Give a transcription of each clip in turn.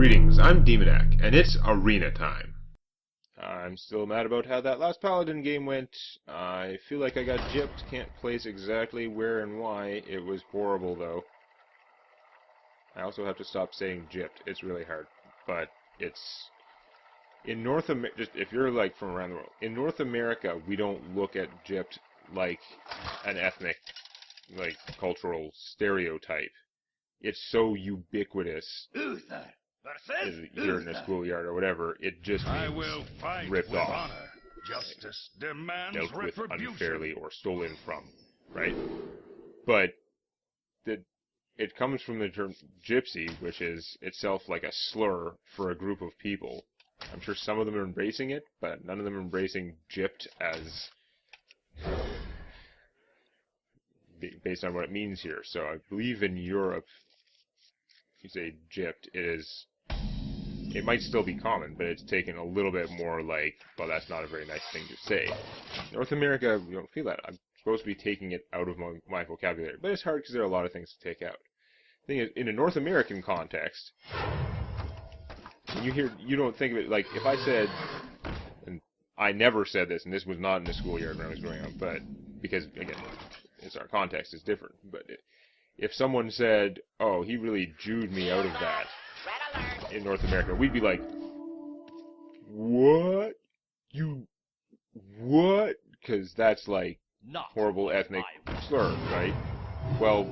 Greetings, I'm Demonac, and it's arena time. I'm still mad about how that last Paladin game went. I feel like I got gypped, can't place exactly where and why. It was horrible, though. I also have to stop saying gypped. It's really hard. But it's... In North America, just if you're like from around the world, in North America, we don't look at gypped like an ethnic, like, cultural stereotype. It's so ubiquitous. As you're in a schoolyard or whatever, it just means ripped off. Honor. Justice demands dealt with retribution. unfairly or stolen from, right? But it comes from the term gypsy, which is itself like a slur for a group of people. I'm sure some of them are embracing it, but none of them are embracing gypped as based on what it means here. So I believe in Europe, if you say gypped, it might still be common, but it's taken a little bit more like, well, that's not a very nice thing to say. North America, we don't feel that. I'm supposed to be taking it out of my vocabulary, but it's hard because there are a lot of things to take out. The thing is, in a North American context, when you don't think of it, like, if I said, and I never said this, and this was not in the schoolyard when I was growing up, but, because, again, it's our context is different, but if someone said, oh, he really Jewed me out of that, in North America, we'd be like, what? What? Because that's like horrible ethnic slur, right? Well,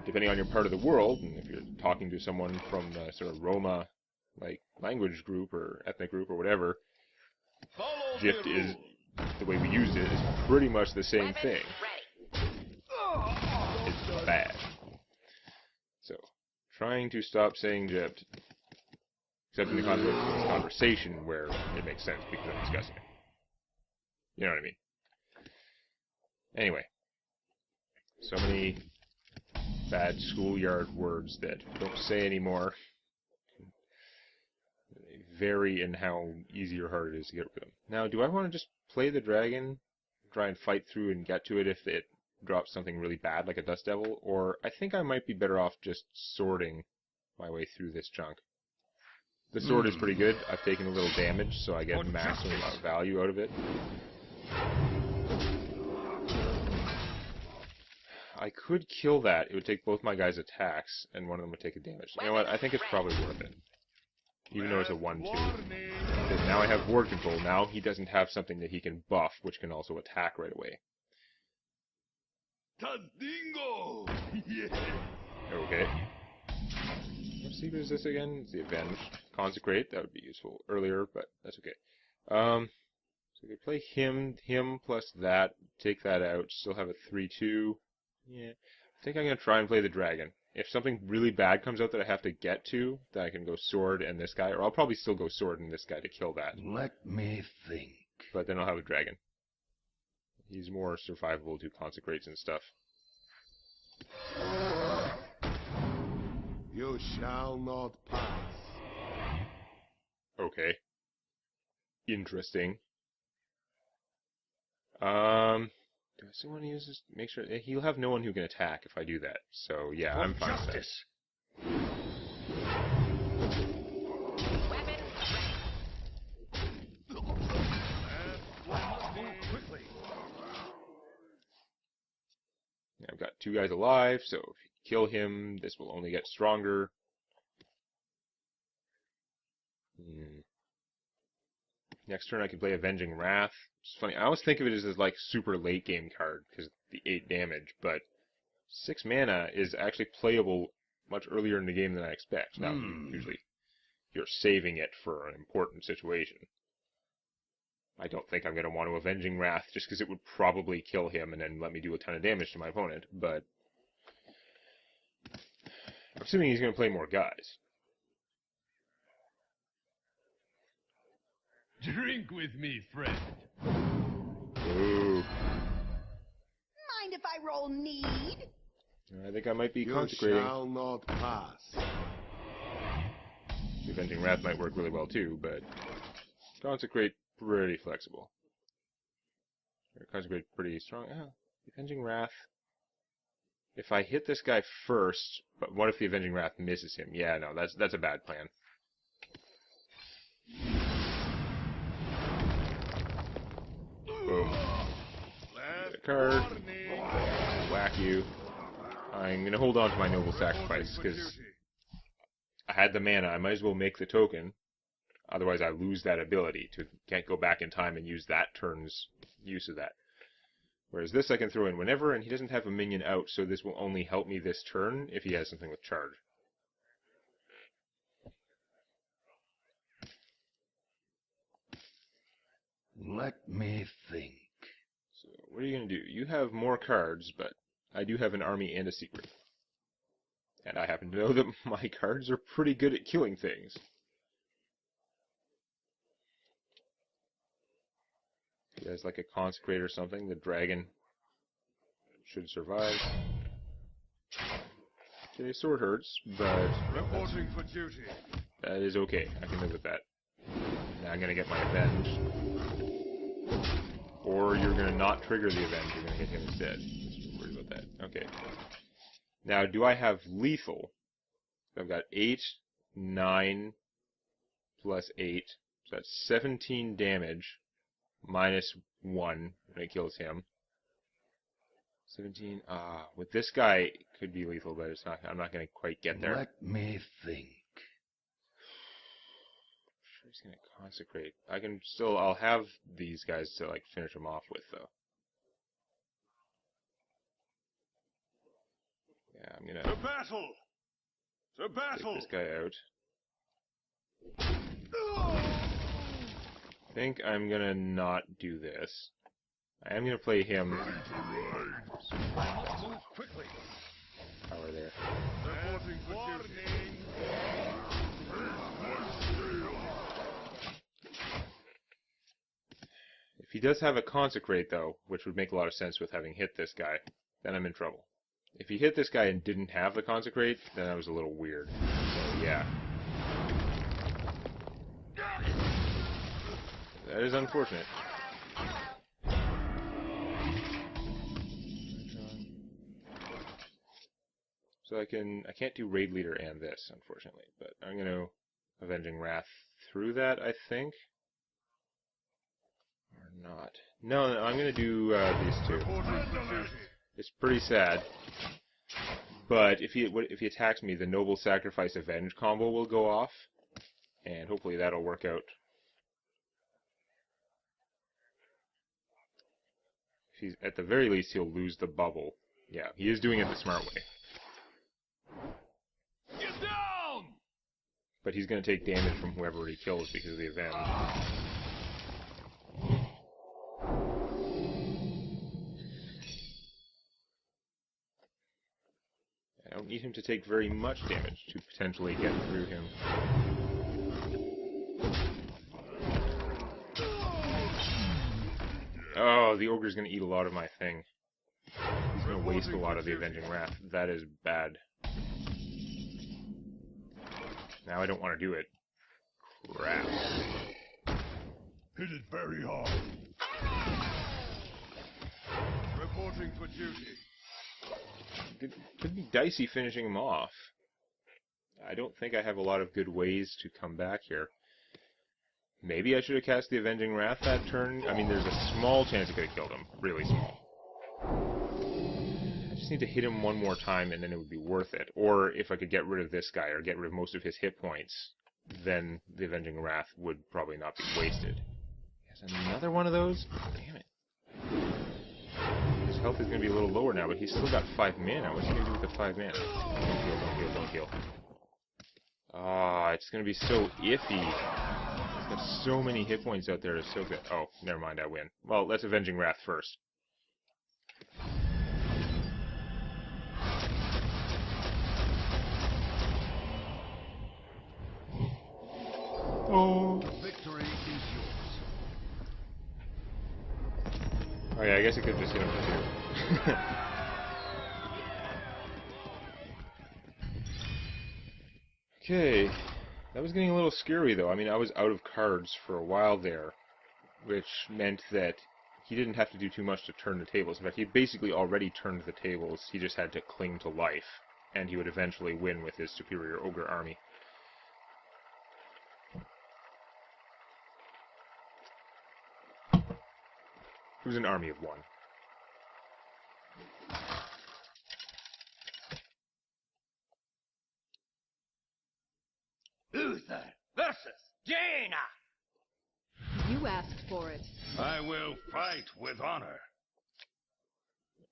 depending on your part of the world, and if you're talking to someone from the sort of Roma, like, language group or ethnic group or whatever, gypped is, the way we use it, is pretty much the same thing. It's bad. So, trying to stop saying gypped, except in the context of this conversation where it makes sense because I'm discussing it. You know what I mean? Anyway, so many bad schoolyard words that we don't say anymore. They vary in how easy or hard it is to get rid of them. Now, do I want to just play the dragon, try and fight through and get to it if it drops something really bad like a Dust Devil, or I think I might be better off just sorting my way through this junk. The sword is pretty good. I've taken a little damage, so I get maximum amount of value out of it. I could kill that. It would take both my guys' attacks, and one of them would take a damage. You know what? I think it's probably worth it. Even though it's a 1-2. Because now I have ward control. Now he doesn't have something that he can buff, which can also attack right away. Tadingo! Okay. Let's see, who's this again? It's the Avenge. Consecrate, that would be useful earlier, but that's okay. So we could play him plus that, take that out, still have a 3-2. Yeah. I think I'm going to try and play the dragon. If something really bad comes out that I have to get to, then I can go sword and this guy, or I'll probably still go sword and this guy to kill that. Let me think. But then I'll have a dragon. He's more survivable to consecrates and stuff. You shall not pass. Okay. Interesting. Do I still want to use this? Make sure he'll have no one who can attack if I do that. So yeah, I'm fine with that. I've got 2 guys alive, so if you kill him, this will only get stronger. Next turn I can play Avenging Wrath. It's funny, I always think of it as like super late game card, because of the 8 damage, but 6 mana is actually playable much earlier in the game than I expect. Now, usually you're saving it for an important situation. I don't think I'm going to want to Avenging Wrath just because it would probably kill him and then let me do a ton of damage to my opponent, but I'm assuming he's going to play more guys. Drink with me, friend. Ooh. Mind if I roll need? I think I might be You consecrating. shall not pass. The Avenging Wrath might work really well too, but consecrate pretty flexible. Or consecrate pretty strong. Avenging Wrath If I hit this guy first, but what if the Avenging Wrath misses him? Yeah, no, that's a bad plan. Boom. Get a card. Whack you. I'm going to hold on to my Noble Sacrifice, because I had the mana. I might as well make the token. Otherwise I lose that ability. Can't go back in time and use that turn's use of that. Whereas this I can throw in whenever, and he doesn't have a minion out, so this will only help me this turn if he has something with charge. Let me think. So what are you going to do? You have more cards, but I do have an army and a secret. And I happen to know that my cards are pretty good at killing things. He has like a Consecrate or something. The dragon should survive. Okay, sword hurts, but Reporting for duty. that is okay. I can live with that. Now I'm going to get my Avenge. Or you're going to not trigger the Avenge. You're going to hit him instead. Just worry about that. Okay. Now, do I have lethal? So I've got 8, 9, plus 8. So that's 17 damage. Minus 1 when it kills him. 17. With this guy, it could be lethal, but it's not. I'm not going to quite get there. Let me think. I'm sure he's going to consecrate. I can still. I'll have these guys to like finish him off with, though. Yeah, I'm gonna To battle. To battle. take this guy out. I think I'm gonna not do this. I am gonna play him. Move quickly. Power there. Reporting for duty. If he does have a consecrate, though, which would make a lot of sense with having hit this guy, then I'm in trouble. If he hit this guy and didn't have the consecrate, then that was a little weird. So yeah. That is unfortunate. So I can't do Raid Leader and this, unfortunately, but I'm going to Avenging Wrath through that, I think. Or not. No, I'm going to do these two. It's pretty sad. But if he attacks me, the Noble Sacrifice Avenge combo will go off, and hopefully that'll work out. At the very least, he'll lose the bubble. Yeah, he is doing it the smart way. Get down! But he's going to take damage from whoever he kills because of the Avenge. I don't need him to take very much damage to potentially get through him. Oh, the Ogre's going to eat a lot of my thing. He's going to waste a lot of the Avenging Wrath. That is bad. Now I don't want to do it. Crap. Hit it very hard. Reporting for duty. Could be dicey finishing him off. I don't think I have a lot of good ways to come back here. Maybe I should have cast the Avenging Wrath that turn. I mean, there's a small chance it could have killed him. Really small. I just need to hit him one more time and then it would be worth it. Or if I could get rid of this guy or get rid of most of his hit points, then the Avenging Wrath would probably not be wasted. He has another one of those? Damn it. His health is going to be a little lower now, but he's still got 5 mana. What's he going to do with the 5 mana? Don't heal, don't heal, don't heal. Ah, it's going to be so iffy. He's got so many hit points out there, it's so good. Oh, never mind, I win. Well, let's Avenging Wrath first. Oh. Victory is yours. Oh yeah, I guess I could have just hit him for 2. Okay, that was getting a little scary though. I mean, I was out of cards for a while there, which meant that he didn't have to do too much to turn the tables. In fact, he basically already turned the tables. He just had to cling to life, and he would eventually win with his superior ogre army. It was an army of one. Uther versus Jaina. You asked for it. I will fight with honor.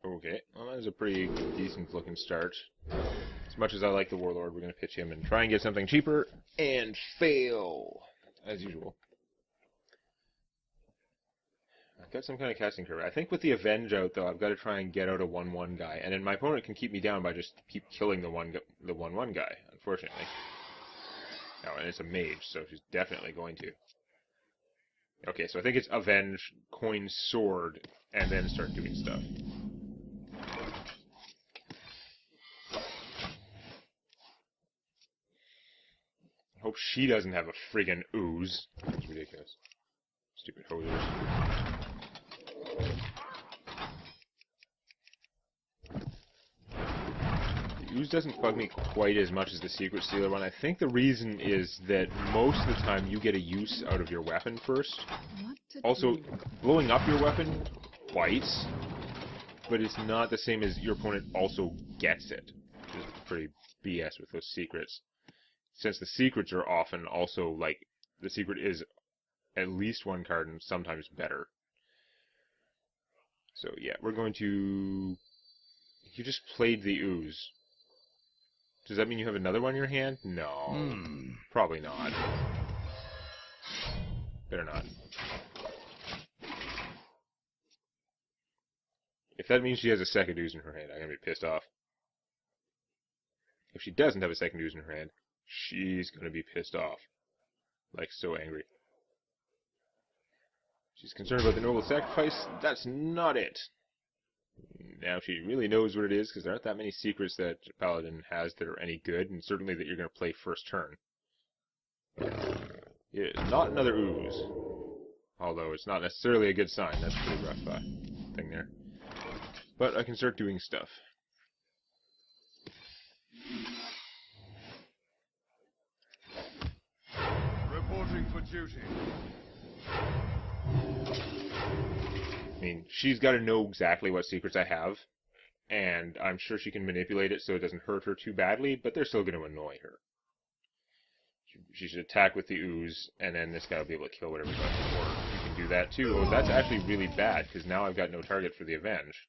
Okay, well that was a pretty decent looking start. As much as I like the Warlord, we're going to pitch him and try and get something cheaper, and fail, as usual. I've got some kind of casting curve. I think with the Avenge out, though, I've got to try and get out a 1/1 guy, and then my opponent can keep me down by just keep killing the 1/1 guy, unfortunately. Oh, and it's a mage, so she's definitely going to. Okay, so I think it's Avenge, coin sword, and then start doing stuff. I hope she doesn't have a friggin' ooze. That's ridiculous. Stupid hosers. The ooze doesn't bug me quite as much as the Secret Stealer one. I think the reason is that most of the time you get a use out of your weapon first. What to Also, do? blowing up your weapon twice, but it's not the same as your opponent also gets it, which is pretty BS with those secrets. Since the secrets are often also, like, the secret is at least one card and sometimes better. So, yeah, we're going to... You just played the ooze. Does that mean you have another one in your hand? No. Probably not. Better not. If that means she has a second ooze in her hand, I'm going to be pissed off. If she doesn't have a second ooze in her hand, she's going to be pissed off. Like, so angry. She's concerned about the noble sacrifice. That's not it. Now she really knows what it is, because there aren't that many secrets that Paladin has that are any good, and certainly that you're going to play first turn. It is not another ooze. Although it's not necessarily a good sign. That's a pretty rough thing there. But I can start doing stuff. Reporting for duty. I mean, she's got to know exactly what secrets I have, and I'm sure she can manipulate it so it doesn't hurt her too badly, but they're still going to annoy her. She should attack with the ooze, and then this guy will be able to kill whatever left before. You can do that too. Oh, that's actually really bad, because now I've got no target for the Avenge.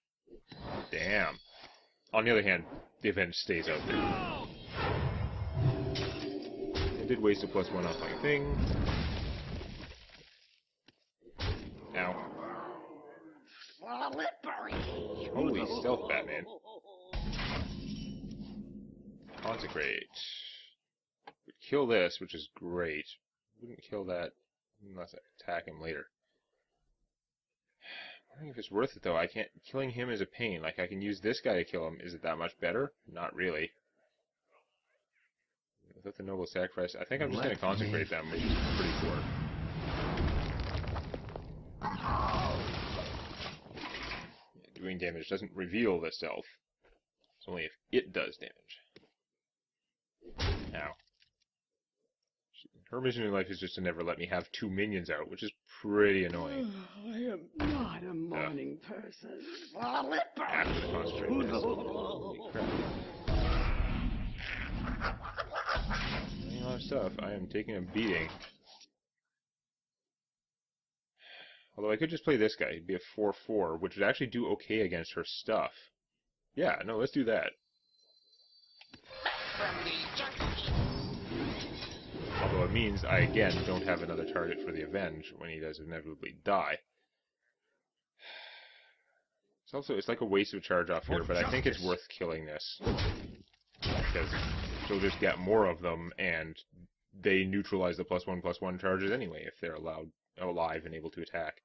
Damn. On the other hand, the Avenge stays out there. I did waste a +1 off my thing. Ow. Holy stealth, Batman. Consecrate. Would kill this, which is great. Wouldn't kill that unless I attack him later. I'm wondering if it's worth it, though. I can't... Killing him is a pain. Like, I can use this guy to kill him. Is it that much better? Not really. Without the noble sacrifice, I think I'm just going to consecrate them, which is pretty poor. Doing damage doesn't reveal the stealth. It's only if it does damage. Now, her mission in life is just to never let me have 2 minions out, which is pretty annoying. I am not a morning person. After the concentrate this. Holy crap. Doing a lot of stuff. I am taking a beating. Although I could just play this guy. He'd be a 4/4, which would actually do okay against her stuff. Yeah, no, let's do that. Although it means I, again, don't have another target for the Avenge when he does inevitably die. It's like a waste of charge off here, but I think it's worth killing this. Because she'll just get more of them, and they neutralize the +1/+1 charges anyway, if they're alive and able to attack.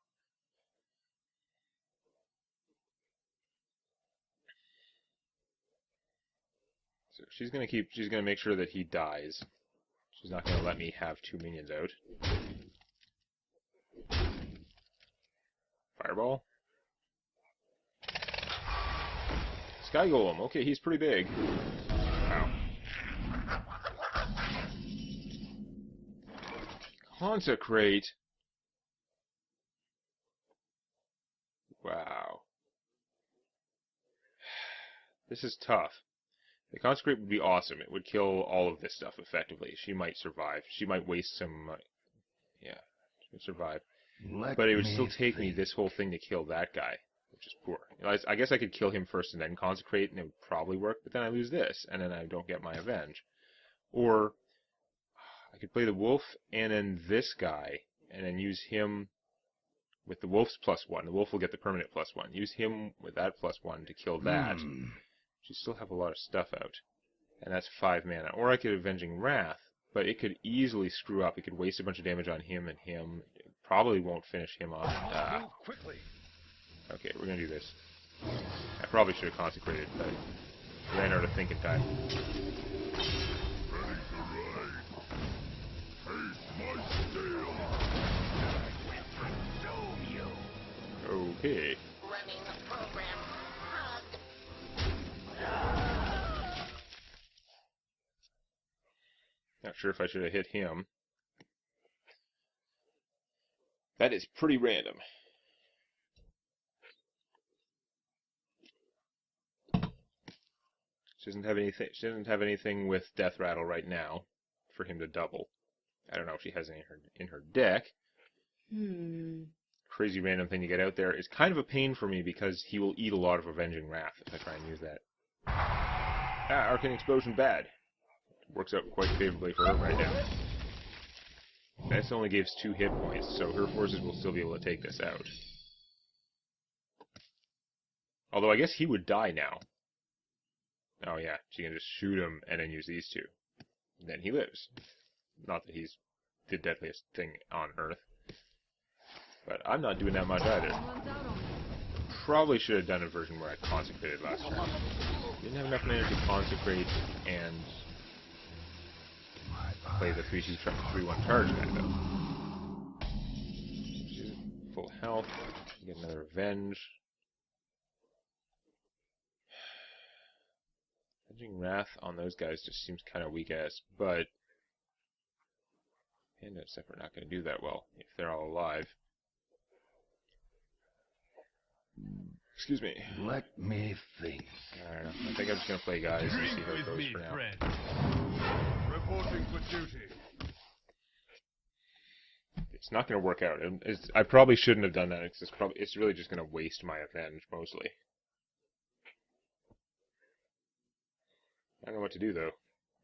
So she's gonna make sure that he dies. She's not gonna let me have 2 minions out. Fireball? Sky Golem. Okay, he's pretty big. Wow. Consecrate. Wow. This is tough. The Consecrate would be awesome. It would kill all of this stuff effectively. She might survive. She might waste some... yeah, she would survive. But it would still take me this whole thing to kill that guy, which is poor. You know, I guess I could kill him first and then Consecrate, and it would probably work, but then I lose this, and then I don't get my Avenge. Or I could play the Wolf and then this guy, and then use him with the Wolf's +1. The Wolf will get the permanent +1. Use him with that +1 to kill that. You still have a lot of stuff out. And that's 5 mana. Or I could Avenging Wrath, but it could easily screw up. It could waste a bunch of damage on him and him. It probably won't finish him off. Move quickly. Okay, we're gonna do this. I probably should have Consecrated, but I ran out of thinking time. Okay. Running the program. Not sure if I should have hit him. That is pretty random. She doesn't have anything. She doesn't have anything with Death Rattle right now for him to double. I don't know if she has any in her deck. Crazy random thing to get out there is kind of a pain for me because he will eat a lot of Avenging Wrath if I try and use that. Arcane Explosion bad. Works out quite favorably for her right now. This only gives 2 hit points, so her forces will still be able to take this out. Although I guess he would die now. Oh yeah, she can just shoot him and then use these 2. Then he lives. Not that he's the deadliest thing on Earth. But I'm not doing that much either. Probably should have done a version where I Consecrated last turn. Didn't have enough mana to Consecrate and play the 3-1 charge guy though. Full health. Get another Avenge. Avenging Wrath on those guys just seems kind of weak ass, but Panda and stuff are not going to do that well if they're all alive. Excuse me. Let me think. I don't know. I think I'm just going to play guys and see how it goes for now. Reporting for duty. It's not going to work out. I probably shouldn't have done that. It's really just going to waste my Avenge, mostly. I don't know what to do, though.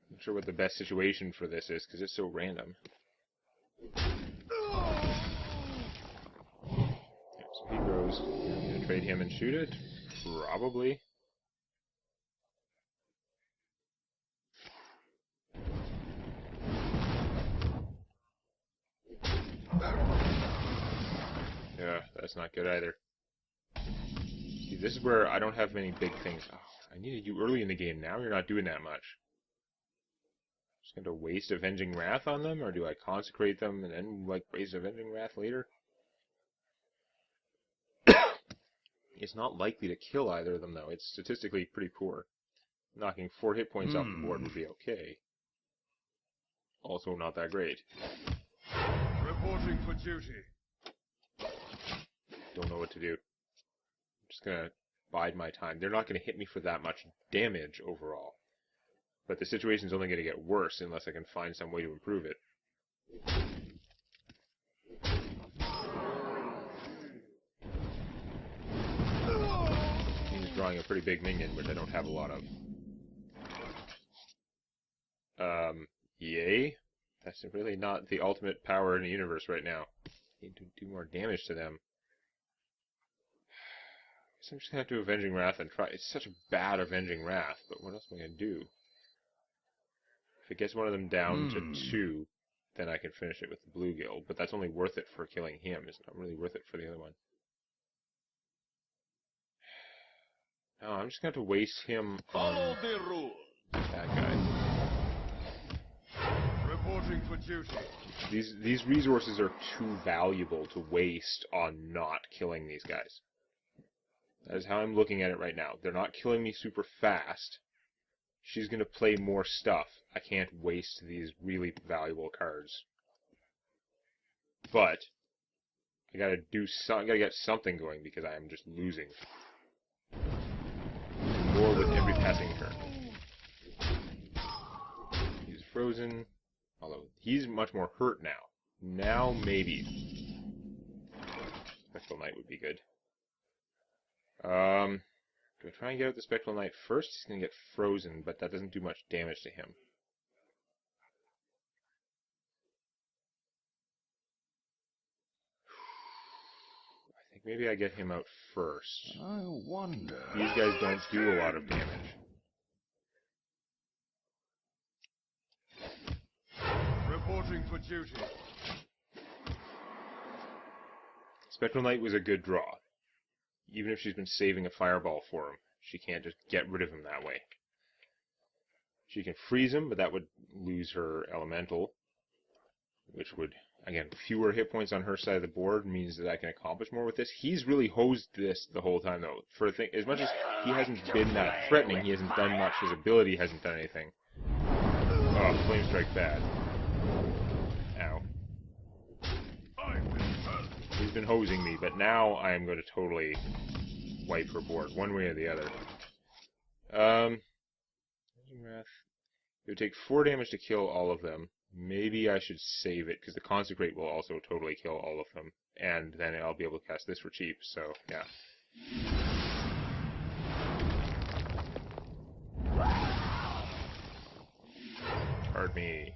I'm not sure what the best situation for this is, because it's so random. So he grows. I'm going to trade him and shoot it? Probably. Yeah, that's not good either. See, this is where I don't have many big things. Oh, I needed you early in the game. Now you're not doing that much. Just going to waste Avenging Wrath on them, or do I Consecrate them and then like waste Avenging Wrath later? It's not likely to kill either of them, though. It's statistically pretty poor. Knocking 4 hit points off the board would be okay. Also not that great. Reporting for duty. Don't know what to do. I'm just going to bide my time. They're not going to hit me for that much damage overall. But the situation's only going to get worse unless I can find some way to improve it. He's drawing a pretty big minion, which I don't have a lot of. Yay? That's really not the ultimate power in the universe right now. I need to do more damage to them. I guess I'm just going to have to Avenging Wrath and try. It's such a bad Avenging Wrath, but what else am I going to do? If it gets one of them down to 2, then I can finish it with the Blue Guild, but that's only worth it for killing him. It's not really worth it for the other one. No, I'm just going to have to waste him on that guy. Reporting for duty. These resources are too valuable to waste on not killing these guys. That is how I'm looking at it right now. They're not killing me super fast. She's going to play more stuff. I can't waste these really valuable cards. But I gotta get something going because I am just losing. More with every passing turn. He's frozen. Although he's much more hurt now. Now maybe Spectral Knight would be good. Do I try and get out the Spectral Knight first? He's gonna get frozen, but that doesn't do much damage to him. Maybe I get him out first. I wonder. These guys don't do a lot of damage. Reporting for duty. Spectral Knight was a good draw. Even if she's been saving a fireball for him, she can't just get rid of him that way. She can freeze him, but that would lose her elemental, which would, again, fewer hit points on her side of the board means that I can accomplish more with this. He's really hosed this the whole time, though. For a thing, as much as he hasn't been that threatening, he hasn't done much. His ability hasn't done anything. Oh, Flame Strike bad. Ow. He's been hosing me, but now I am going to totally wipe her board, one way or the other. Wrath. It would take 4 damage to kill all of them. Maybe I should save it, because the Consecrate will also totally kill all of them. And then I'll be able to cast this for cheap, so, yeah. Pardon me.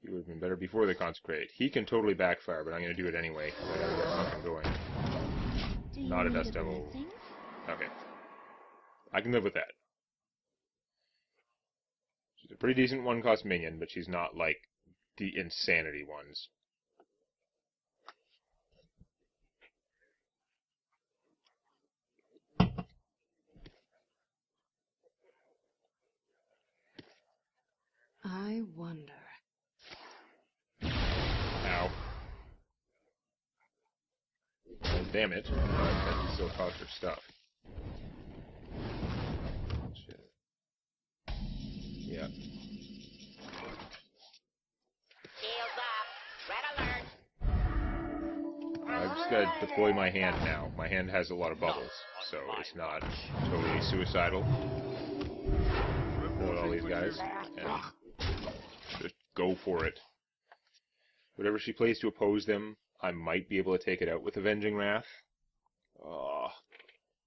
He would have been better before the Consecrate. He can totally backfire, but I'm going to do it anyway. I gotta get something going. Not a Dust Devil. Okay. I can live with that. She's a pretty decent one-cost minion, but she's not like the insanity ones. I wonder. Ow. Oh, damn it. That can still cost her stuff. Shit. Yeah. Shields up. Red alert. I've just got to deploy my hand now. My hand has a lot of bubbles, so it's not totally suicidal. With all these guys. And just go for it. Whatever she plays to oppose them, I might be able to take it out with Avenging Wrath. If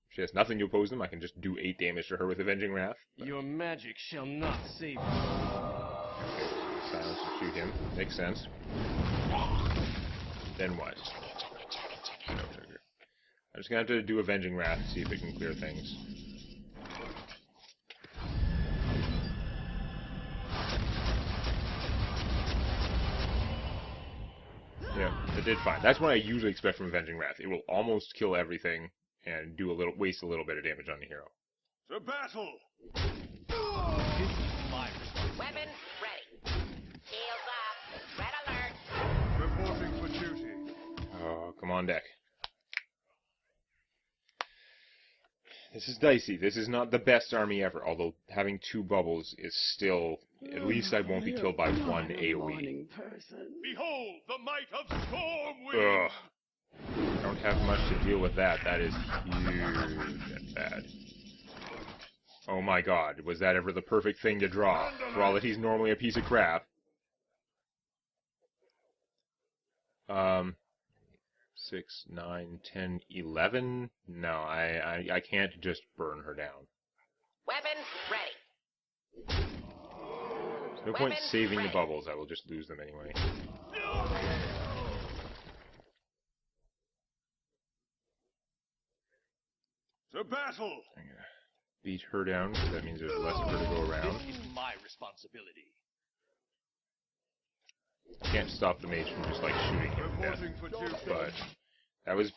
she has nothing to oppose them, I can just do 8 damage to her with Avenging Wrath. But Your magic shall not save you. okay, silence and shoot him. Makes sense. Then what? No trigger. I'm just gonna have to do Avenging Wrath to see if it can clear things. Yeah, it did fine. That's what I usually expect from Avenging Wrath. It will almost kill everything and waste a little bit of damage on the hero. To battle! Weapons ready. Shields up. Red alert. Reporting for duty. Oh, come on deck. This is dicey. This is not the best army ever, although having 2 bubbles is still... At least I won't be killed by 1 AoE. Behold the might of Stormwind! Ugh. I don't have much to deal with that. That is huge and bad. Oh my god, was that ever the perfect thing to draw? For all that he's normally a piece of crap. 6, 9, 10, 11? No, I can't just burn her down. Weapons ready. There's no point saving the bubbles, I will just lose them anyway. To battle! I'm gonna beat her down, because that means there's less of her to go around. This is my responsibility. Can't stop the mage from just like shooting him to death. Reporting for duty. But that was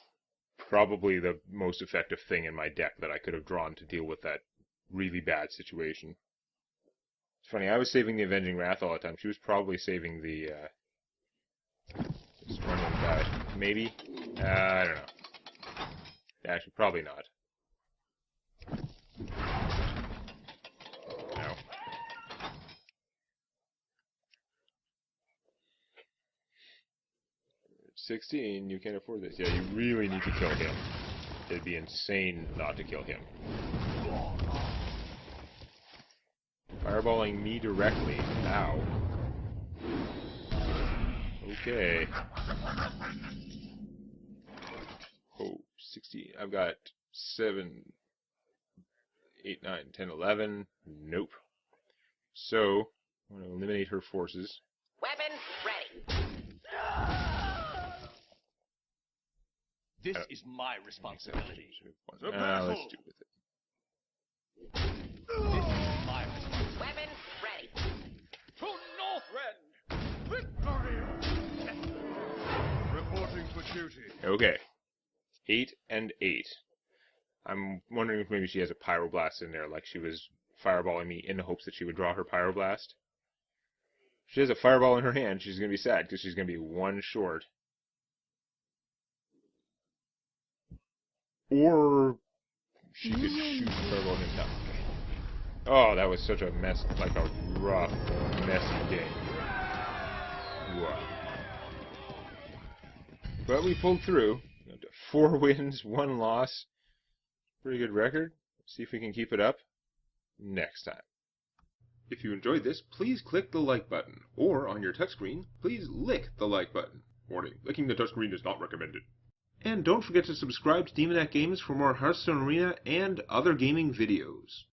probably the most effective thing in my deck that I could have drawn to deal with that really bad situation. It's funny, I was saving the Avenging Wrath all the time. She was probably saving the, this random guy. Maybe? I don't know. Actually, probably not. No. $16, you can't afford this. Yeah, you really need to kill him. It'd be insane not to kill him. Fireballing me directly. Ow. Okay. Oh, 16. I've got 7, 8, 9, 10, 11. Nope. So, I'm going to eliminate her forces. Weapon ready. This is my responsibility. The Let's battle. do with it. This is my responsibility. Weapon ready. To Northrend! Victory! Reporting for duty. Okay. 8 and 8. I'm wondering if maybe she has a pyroblast in there, like she was fireballing me in the hopes that she would draw her pyroblast. If she has a fireball in her hand, she's going to be sad, because she's going to be one short. Or she could shoot the fireball himself. Oh, that was such a mess, like a rough, messy game. Wow. But we pulled through. 4 wins, 1 loss. Pretty good record. See if we can keep it up next time. If you enjoyed this, please click the like button. Or, on your touchscreen, please lick the like button. Warning, licking the touchscreen is not recommended. And don't forget to subscribe to Demonac Games for more Hearthstone Arena and other gaming videos.